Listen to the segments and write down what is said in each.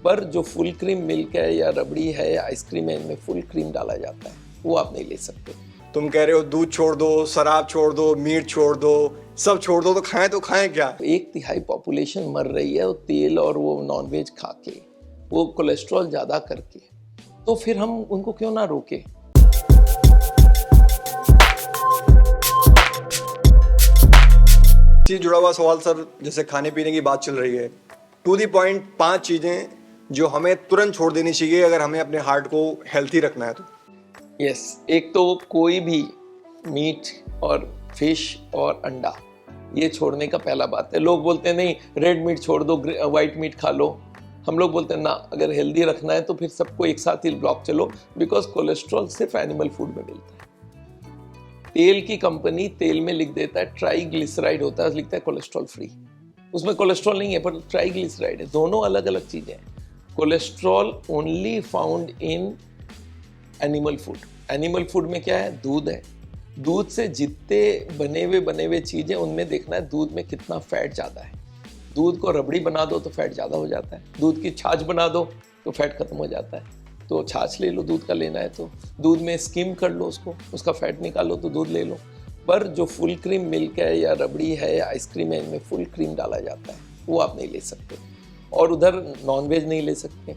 पर जो full cream milk है या रबड़ी है या आइसक्रीम है, इनमें फुल क्रीम डाला जाता है, वो आप नहीं ले सकते। तुम कह रहे हो दूध छोड़ दो, शराब छोड़ दो, मीट छोड़ दो, सब छोड़ दो, तो खाएं क्या? 1/3 पॉपुलेशन मर रही है वो तेल और वो नॉनवेज खा के, वो कोलेस्ट्रॉल ज़्यादा करके, तो फिर हम उनको क्यों ना रोके। चीज जुड़ा हुआ सवाल सर, जैसे खाने पीने की बात चल रही है, टू दी पॉइंट 5 चीजें जो हमें तुरंत छोड़ देनी चाहिए अगर हमें अपने हार्ट को हेल्थी रखना है तो। यस, एक तो कोई भी मीट और फिश और अंडा, ये छोड़ने का पहला बात है। लोग बोलते हैं नहीं रेड मीट छोड़ दो, वाइट मीट खा लो। हम लोग बोलते हैं ना, अगर हेल्दी रखना है तो फिर सबको एक साथ ही ब्लॉक चलो, बिकॉज कोलेस्ट्रॉल सिर्फ एनिमल फूड में मिलता है। तेल की कंपनी तेल में लिख देता है ट्राइग्लिसराइड होता है, लिखता है कोलेस्ट्रॉल फ्री, उसमें कोलेस्ट्रॉल नहीं है पर ट्राइग्लिसराइड है। दोनों अलग अलग चीजें हैं। Cholesterol only found in animal food. Animal food में क्या है? दूध है। दूध से जितने बने हुए चीजें, उनमें देखना है दूध में कितना फैट ज़्यादा है। दूध को रबड़ी बना दो तो फैट ज़्यादा हो जाता है, दूध की छाछ बना दो तो फैट खत्म हो जाता है। तो छाछ ले लो, दूध का लेना है तो दूध में स्किम कर लो उसको, उसका फैट निकालो तो दूध ले लो। पर जो फुल क्रीम मिल्क है या रबड़ी है या आइसक्रीम है, इनमें फुल क्रीम डाला जाता है, वो आप नहीं ले सकते। और उधर नॉनवेज नहीं ले सकते।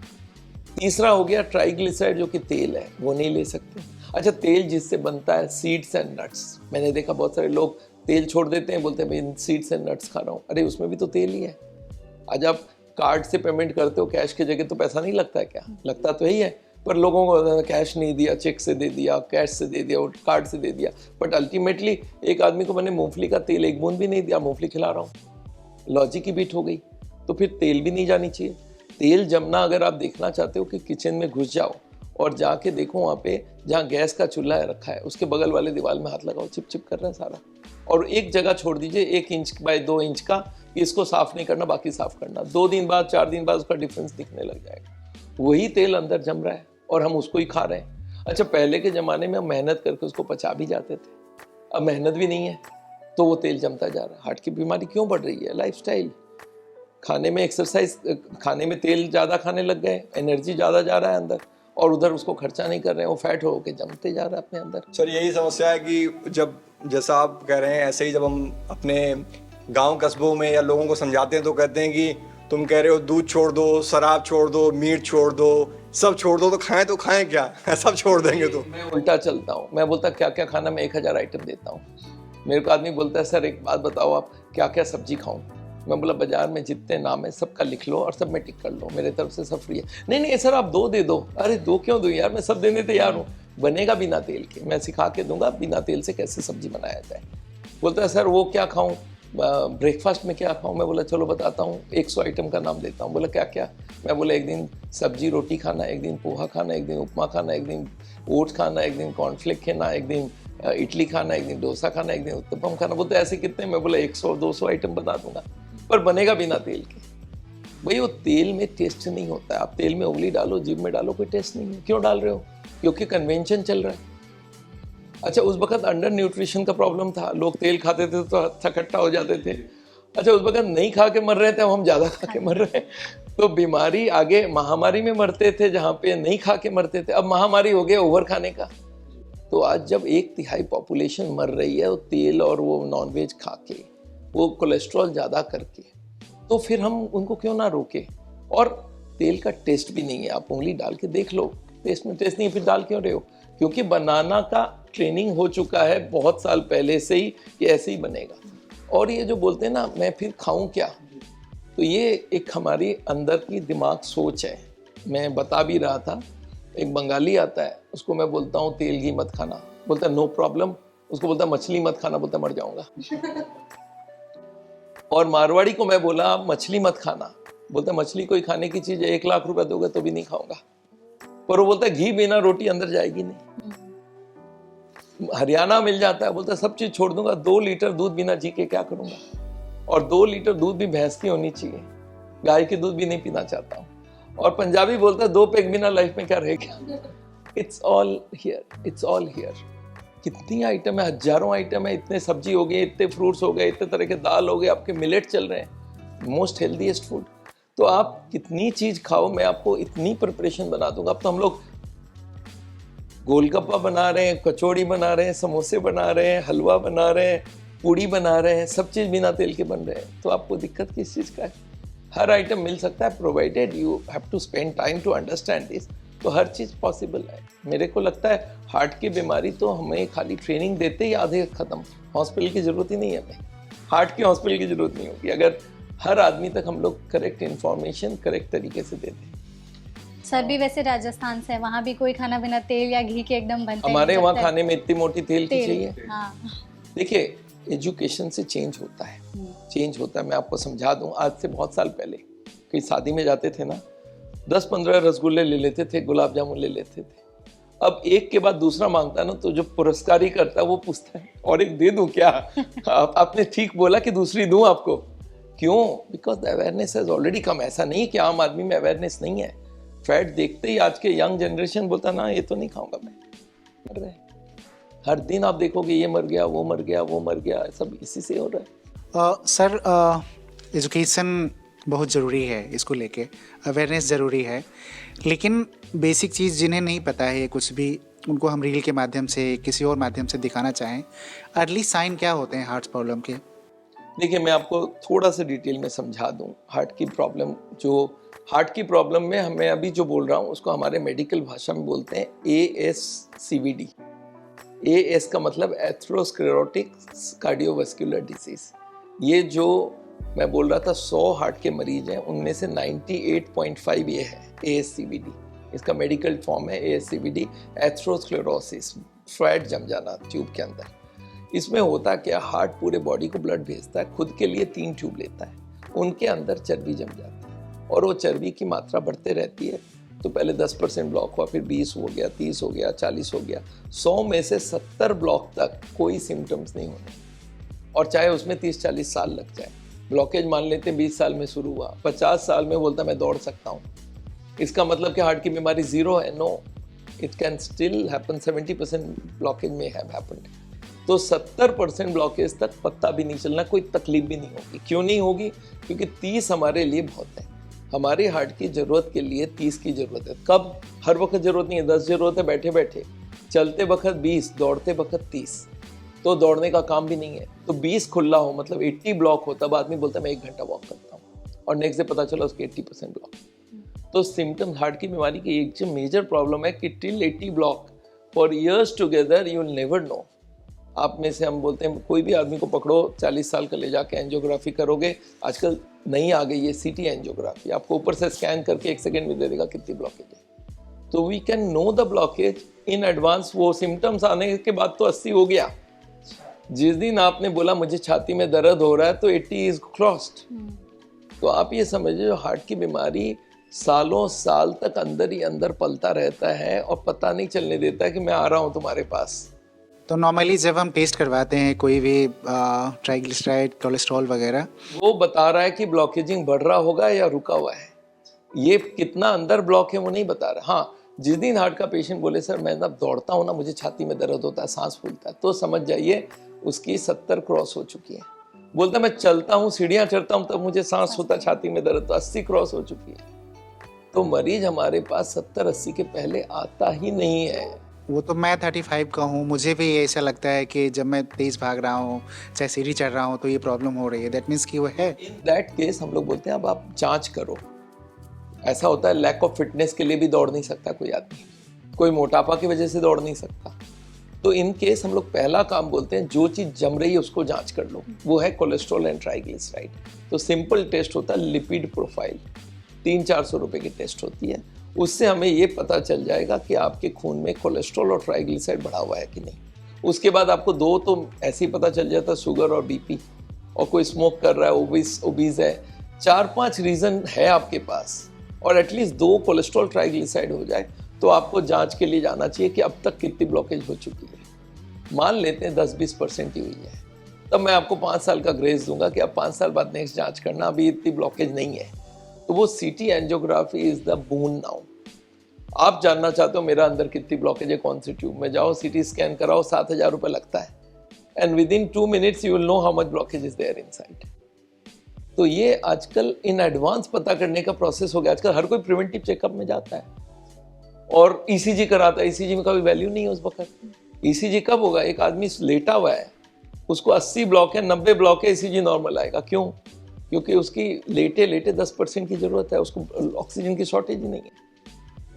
तीसरा हो गया ट्राइग्लिसराइड, जो कि तेल है, वो नहीं ले सकते। अच्छा, तेल जिससे बनता है सीड्स एंड नट्स, मैंने देखा बहुत सारे लोग तेल छोड़ देते हैं, बोलते हैं मैं सीड्स एंड नट्स खा रहा हूँ। अरे उसमें भी तो तेल ही है। आज आप कार्ड से पेमेंट करते हो, कैश की जगह तो पैसा नहीं लगता है क्या? लगता तो यही है, पर लोगों को कैश नहीं दिया, चेक से दे दिया, कैश से दे दिया और कार्ड से दे दिया। बट अल्टीमेटली एक आदमी को मैंने मूंगफली का तेल एक बूंद भी नहीं दिया, मूंगफली खिला रहा हूँ। लॉजिक की बीट हो गई। तो फिर तेल भी नहीं जानी चाहिए। तेल जमना अगर आप देखना चाहते हो कि किचन में घुस जाओ और जाके देखो, वहाँ पे जहाँ गैस का चूल्हा रखा है उसके बगल वाले दीवार में हाथ लगाओ, चिप चिप कर रहा है सारा। और एक जगह छोड़ दीजिए 1 इंच बाय 2 इंच का, इसको साफ नहीं करना, बाकी साफ करना। 2 दिन बाद 4 दिन बाद उसका डिफरेंस दिखने लग जाएगा। वही तेल अंदर जम रहा है और हम उसको ही खा रहे हैं। अच्छा, पहले के ज़माने में हम मेहनत करके उसको पचा भी जाते थे, अब मेहनत भी नहीं है तो वो तेल जमता जा रहा है। हार्ट की बीमारी क्यों बढ़ रही है? लाइफस्टाइल, खाने में एक्सरसाइज, खाने में तेल ज़्यादा खाने लग गए, एनर्जी ज़्यादा जा रहा है अंदर, और उधर उसको खर्चा नहीं कर रहे हैं, वो फैट हो के जमते जा रहा है अपने अंदर। सर यही समस्या है कि जब, जैसा आप कह रहे हैं, ऐसे ही जब हम अपने गांव कस्बों में या लोगों को समझाते हैं तो कहते हैं कि तुम कह रहे हो दूध छोड़ दो, शराब छोड़ दो, मीट छोड़ दो, सब छोड़ दो, तो खाएं क्या? सब छोड़ देंगे तो। मैं उल्टा चलता हूँ, मैं बोलता क्या क्या खाना, मैं 1000 आइटम देता हूँ। मेरे को आदमी बोलता है सर एक बात बताओ, आप क्या क्या सब्जी खाऊं? मैं बोला बाजार में जितने नाम है सबका लिख लो और सब में टिक कर लो, मेरे तरफ से सब फ्री है। नहीं नहीं सर आप 2 दे दो। अरे 2 क्यों दूं यार, मैं सब देने तैयार हूँ। बनेगा बिना तेल के, मैं सिखा के दूंगा बिना तेल से कैसे सब्जी बनाया जाए। बोलता है सर वो क्या खाऊं, ब्रेकफास्ट में क्या खाऊं? मैं बोला चलो बताता हूँ, 100 आइटम का नाम देता हूँ। बोला क्या क्या? मैं बोला एक दिन सब्जी रोटी खाना, एक दिन पोहा खाना, एक दिन उपमा खाना, एक दिन ओट्स खाना, एक दिन कॉर्नफ्लेक खाना, एक दिन इडली खाना, एक दिन डोसा खाना, एक दिन उत्तपम खाना। बोलते ऐसे कितने? मैं बोला 100-200 आइटम बता दूंगा, पर बनेगा बिना तेल के। भाई वो तेल में टेस्ट नहीं होता है। आप तेल में उंगली डालो, जीभ में डालो, कोई टेस्ट नहीं है। क्यों डाल रहे हो? क्योंकि कन्वेंशन चल रहा है। अच्छा, उस वक्त अंडर न्यूट्रिशन का प्रॉब्लम था, लोग तेल खाते थे तो थकट्टा हो जाते थे। अच्छा, उस वक्त नहीं खा के मर रहे थे, अब हम ज़्यादा खा के मर रहे हैं। तो बीमारी आगे महामारी में मरते थे, जहाँ पे नहीं खा के मरते थे, अब महामारी हो गया ओवर खाने का। तो आज जब 1/3 पॉपुलेशन मर रही है वो तेल और वो नॉनवेज खा के, वो कोलेस्ट्रॉल ज़्यादा करके, तो फिर हम उनको क्यों ना रोके। और तेल का टेस्ट भी नहीं है, आप उंगली डाल के देख लो, टेस्ट में टेस्ट नहीं है, फिर डाल क्यों रहे हो? क्योंकि बनाना का ट्रेनिंग हो चुका है बहुत साल पहले से ही कि ऐसे ही बनेगा। और ये जो बोलते हैं ना मैं फिर खाऊं क्या, तो ये एक हमारी अंदर की दिमाग सोच है। मैं बता भी रहा था, एक बंगाली आता है, उसको मैं बोलता हूँ तेल घी मत खाना, बोलता नो प्रॉब्लम। उसको बोलता मछली मत खाना, बोलता मर जाऊंगा। और मारवाड़ी को मैं बोला मछली मत खाना, बोलता मछली कोई खाने की चीज है, 1 लाख रुपए दोगे तो भी नहीं खाऊंगा। पर वो बोलता घी बिना रोटी अंदर जाएगी नहीं। हरियाणा मिल जाता है, बोलता सब चीज छोड़ दूंगा, 2 लीटर दूध बिना जी के क्या करूंगा। और 2 लीटर दूध भी भैंस की होनी चाहिए, गाय की दूध भी नहीं पीना चाहता हूँ। और पंजाबी बोलता है 2 पैग बिना लाइफ में क्या रहेगा। It's all here, it's all here. कितनी आइटम है, हजारों आइटम है, इतने सब्जी हो गए, इतने फ्रूट्स हो गए, इतने तरह के दाल हो गए, आपके मिलेट चल रहे हैं, मोस्ट हेल्दीएस्ट फूड। तो आप कितनी चीज खाओ, मैं आपको इतनी प्रिपरेशन बना दूंगा। अब तो हम लोग गोलगप्पा बना रहे हैं, कचौड़ी बना रहे हैं, समोसे बना रहे हैं, हलवा बना रहे हैं, पूड़ी बना रहे हैं, सब चीज बिना तेल के बन रहे हैं। तो आपको दिक्कत किस चीज का है? हर आइटम मिल सकता है, provided you have to spend time to understand this. तो हर चीज पॉसिबल है। मेरे को लगता है हार्ट की बीमारी तो हमें खाली ट्रेनिंग देते ही आधे खत्म, हॉस्पिटल की जरूरत ही नहीं है हमें, हार्ट के हॉस्पिटल की जरूरत नहीं होगी अगर हर आदमी तक हम लोग करेक्ट इंफॉर्मेशन करेक्ट तरीके से देते। सर भी वैसे राजस्थान से है, वहाँ भी कोई खाना बिना तेल या घी के एकदम बनता है? हमारे वहाँ खाने में इतनी मोटी तेल की चाहिए? हाँ। देखिए, एजुकेशन से चेंज होता है, चेंज होता है। मैं आपको समझा दूं, आज से बहुत साल पहले कहीं शादी में जाते थे ना, 10-15 रसगुल्ले ले लेते थे, गुलाब जामुन ले लेते थे। अब एक के बाद दूसरा मांगता है ना, तो जो पुरस्कारी करता है वो पूछता है और एक दे दूं क्या? आपने ठीक बोला कि दूसरी दूं आपको। क्यों? Because the awareness has already come. ऐसा नहीं कि आम आदमी में अवेयरनेस नहीं है। फैट देखते ही आज के यंग जनरेशन बोलता ना ये तो नहीं खाऊंगा मैं, मर रहे। हर दिन आप देखोगे ये मर गया, वो मर गया, वो मर गया, सब इसी से हो रहा है। सर, एजुकेशन बहुत ज़रूरी है, इसको लेके अवेयरनेस ज़रूरी है, लेकिन बेसिक चीज़ जिन्हें नहीं पता है कुछ भी, उनको हम रील के माध्यम से किसी और माध्यम से दिखाना चाहें, अर्ली साइन क्या होते हैं हार्ट प्रॉब्लम के? देखिए, मैं आपको थोड़ा सा डिटेल में समझा दूं। हार्ट की प्रॉब्लम में हमें अभी जो बोल रहा हूं उसको हमारे मेडिकल भाषा में बोलते हैं ASCVD। AS का मतलब एथेरोस्क्लेरोटिक कार्डियोवास्कुलर डिजीज। ये जो मैं बोल रहा था 100 हार्ट के मरीज हैं, उनमें से 98.5 ये है ASCVD। इसका मेडिकल फॉर्म है ASCVD, एथेरोस्क्लेरोसिस, फैट जम जाना ट्यूब के अंदर। इसमें होता क्या, हार्ट पूरे बॉडी को ब्लड भेजता है, खुद के लिए 3 ट्यूब लेता है, उनके अंदर चर्बी जम जाती है और वो चर्बी की मात्रा बढ़ते रहती है। तो पहले 10% ब्लॉक हुआ, फिर 20 हो गया, 30 हो गया, 40 हो गया, 100 में से 70 ब्लॉक तक कोई सिम्टम्स नहीं होने, और चाहे उसमें 30-40 साल लग जाए। ब्लॉकेज मान लेते हैं 20 साल में शुरू हुआ, 50 साल में बोलता मैं दौड़ सकता हूँ। इसका मतलब कि हार्ट की बीमारी जीरो है? No, it can still happen. 70% blockage में हैव हैपेंड। तो 70% ब्लॉकेज तक पत्ता भी नहीं चलना, कोई तकलीफ भी नहीं होगी। क्यों नहीं होगी? क्योंकि 30 हमारे लिए बहुत है। हमारे हार्ट की जरूरत के लिए 30 की जरूरत है। कब? हर वक्त जरूरत नहीं है, 10 जरूरत है बैठे बैठे। चलते वक्त 20, दौड़ते वक्त 30। तो दौड़ने का काम भी नहीं है। तो 20 खुला हो मतलब 80 ब्लॉक हो, तब आदमी बोलता है मैं 1 घंटा वॉक करता हूँ, और नेक्स्ट डे पता चला उसके 80% ब्लॉक। तो सिम्टम हार्ट की बीमारी की एक जो मेजर प्रॉब्लम है कि till 80 block for years together you will never know. आप में से हम बोलते हैं कोई भी आदमी को पकड़ो, 40 साल का ले जाके एंजियोग्राफी करोगे, आजकल नई आ गई है CT एंजियोग्राफी, आपको ऊपर से स्कैन करके 1 सेकेंड में दे देगा कितनी ब्लॉकेज है। तो we can know the blockage in advance. वो सिम्टम्स आने के बाद तो 80 हो गया। जिस दिन आपने बोला मुझे छाती में दर्द हो रहा है तो 80 इज क्रॉस्ड। तो आप ये समझिए, हार्ट की बीमारी सालों साल तक अंदर ही अंदर पलता रहता है और पता नहीं चलने देता है कि मैं आ रहा हूँ तुम्हारे पास। तो नॉर्मली जब हम टेस्ट करवाते हैं कोई भी ट्राइग्लिसराइड, कोलेस्ट्रॉल वगैरह, वो बता रहा है कि ब्लॉकेजिंग बढ़ रहा होगा या रुका हुआ है। ये कितना अंदर ब्लॉक है वो नहीं बता रहा। हाँ, जिस दिन हार्ट का पेशेंट बोले सर मैं ना दौड़ता हूँ ना, मुझे छाती में दर्द होता है, सांस फूलता है, तो समझ जाइए उसकी 70 क्रॉस हो चुकी है। बोलता मैं चलता हूँ, सीढ़ियाँ चढ़ता हूँ, तब मुझे सांस होता है, छाती में दर्द, तो 80 क्रॉस हो चुकी है। तो मरीज हमारे पास 70-80 के पहले आता ही नहीं है। वो तो मैं 35 का हूँ, मुझे भी ऐसा लगता है कि जब मैं तेज़ भाग रहा हूँ, चाहे सीढ़ी चढ़ रहा हूँ, तो ये प्रॉब्लम हो रही है। दैट मीन्स कि वो है। इन दैट केस हम लोग बोलते हैं अब आप जांच करो। ऐसा होता है लैक ऑफ फिटनेस के लिए भी दौड़ नहीं सकता कोई आदमी, कोई मोटापा की वजह से दौड़ नहीं सकता। तो इन केस हम लोग पहला काम बोलते हैं जो चीज़ जम रही है उसको जांच कर लो, वो है कोलेस्ट्रॉल एंड ट्राइग्लिसराइड। तो सिंपल टेस्ट होता है लिपिड प्रोफाइल, 300-400 रुपए की टेस्ट होती है। उससे हमें ये पता चल जाएगा कि आपके खून में कोलेस्ट्रॉल और ट्राइग्लिसराइड बढ़ा हुआ है कि नहीं। उसके बाद आपको 2 तो ऐसे ही पता चल जाता है, शुगर और BP, और कोई स्मोक कर रहा है, ओबीज है, 4-5 रीज़न है आपके पास, और एटलीस्ट 2 कोलेस्ट्रॉल ट्राइग्लिसराइड हो जाए तो आपको जांच के लिए जाना चाहिए कि अब तक कितनी ब्लॉकेज हो चुकी है। मान लेते हैं 10-20% ही हुई है, तब मैं आपको 5 साल का ग्रेस दूंगा कि अब 5 साल बाद नेक्स्ट जांच करना, अभी इतनी ब्लॉकेज नहीं है। तो वो CT angiography is the boon now. आप जानना चाहते हो मेरा अंदर कितनी ब्लॉकेज है, कौन सी ट्यूब में, जाओ CT स्कैन कराओ, 7,000 रुपये लगता है, and within 2 minutes you will know how much blockage is there inside. तो ये आजकल इन एडवांस पता करने का प्रोसेस हो गया। आजकल हर कोई प्रिवेंटिव चेकअप में जाता है और ईसीजी कराता है। ईसीजी में कभी वैल्यू नहीं है उस वक्त। ईसीजी कब होगा? एक आदमी लेटा हुआ है, उसको 80 ब्लॉक है, 90 ब्लॉक है, ईसीजी नॉर्मल आएगा। क्यों? क्योंकि उसकी लेटे लेटे 10% की जरूरत है, उसको ऑक्सीजन की शॉर्टेज ही नहीं है।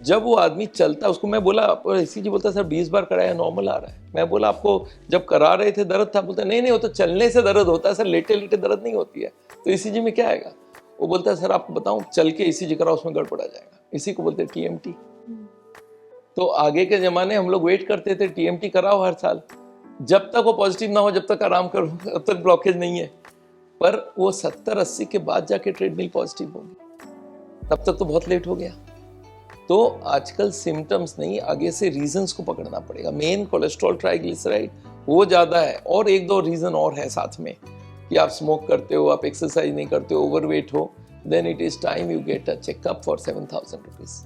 जब वो आदमी चलता है, उसको मैं बोला ईसीजी, बोलता सर 20 बार कराया नॉर्मल आ रहा है। मैं बोला आपको जब करा रहे थे दर्द था? बोलता नहीं वो तो चलने से दर्द होता है सर, लेटे लेटे दर्द नहीं होती है। तो ईसीजी में क्या आएगा? वो बोलता है सर आपको बताऊं, चल के ईसीजी कराओ, उसमें गड़बड़ आ जाएगा। इसी को बोलते हैं टीएमटी। तो आगे के जमाने हम लोग वेट करते थे, टीएमटी कराओ हर साल, जब तक वो पॉजिटिव ना हो, जब तक आराम करो, तब तक ब्लॉकेज नहीं है। पर वो 70-80 के बाद जाके ट्रेडमिल पॉजिटिव होगी, तब तक तो बहुत लेट हो गया। तो आजकल सिम्टम्स नहीं, आगे से रीजंस को पकड़ना पड़ेगा। मेन कोलेस्ट्रॉल, ट्राइग्लिसराइड वो ज़्यादा है, और एक दो रीज़न और है साथ में कि आप स्मोक करते हो, आप एक्सरसाइज नहीं करते हो, ओवरवेट हो, then it is time you get a checkup for 7,000 rupees.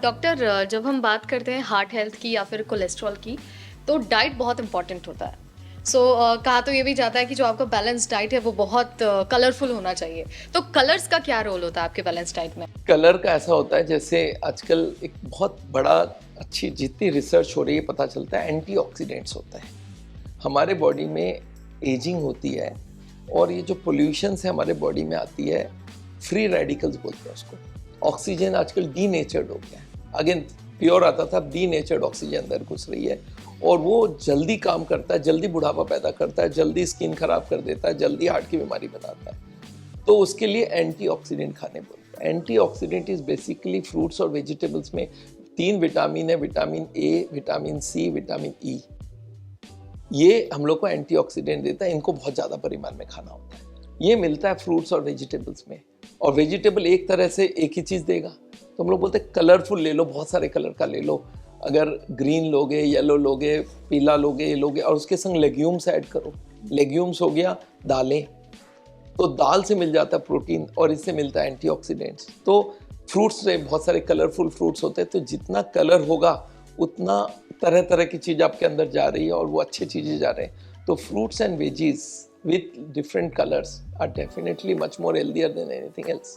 Doctor, जब हम बात करते हैं हार्ट हेल्थ की या फिर कोलेस्ट्रॉल की, तो डाइट बहुत इंपॉर्टेंट होता है। कहा तो ये भी जाता है कि जो आपका बैलेंस डाइट है वो बहुत कलरफुल होना चाहिए। तो कलर्स का क्या रोल होता है आपके बैलेंस डाइट में? कलर का ऐसा होता है, जैसे आजकल एक बहुत बड़ा अच्छी जितनी रिसर्च हो रही है पता चलता है एंटीऑक्सीडेंट्स होता है। हमारे बॉडी में एजिंग होती है, और ये जो पोल्यूशन है हमारे बॉडी में आती है, फ्री रेडिकल्स बोलते हैं उसको। ऑक्सीजन आजकल डीनेचर्ड हो गया है, अगेन प्योर आता था, डीनेचर्ड ऑक्सीजन अंदर घुस रही है, और वो जल्दी काम करता है, जल्दी बुढ़ापा पैदा करता है, जल्दी स्किन खराब कर देता है, जल्दी हार्ट की बीमारी बनाता है। तो उसके लिए एंटीऑक्सीडेंट खाने बोलते हैं। एंटीऑक्सीडेंट इज बेसिकली फ्रूट्स और वेजिटेबल्स में 3 विटामिन है, vitamin A, vitamin C, vitamin E. ये हम लोग को एंटीऑक्सीडेंट देता है, इनको बहुत ज़्यादा परिमाण में खाना होता है। ये मिलता है फ्रूट्स और वेजिटेबल्स में, और वेजिटेबल एक तरह से एक ही चीज़ देगा। तो हम लोग बोलते हैं कलरफुल ले लो, बहुत सारे कलर का ले लो। अगर ग्रीन लोगे, येलो लोगे, पीला लोगे, ये लोगे, और उसके संग लेग्यूम्स ऐड करो। लेग्यूम्स हो गया दालें, तो दाल से मिल जाता है प्रोटीन, और इससे मिलता है एंटीऑक्सीडेंट्स। तो फ्रूट्स से बहुत सारे कलरफुल फ्रूट्स होते हैं, तो जितना कलर होगा उतना तरह तरह की चीज़ आपके अंदर जा रही है, और वो अच्छी चीज़ें जा रहे हैं। तो fruits and veggies with different colors are definitely much more healthier than anything else.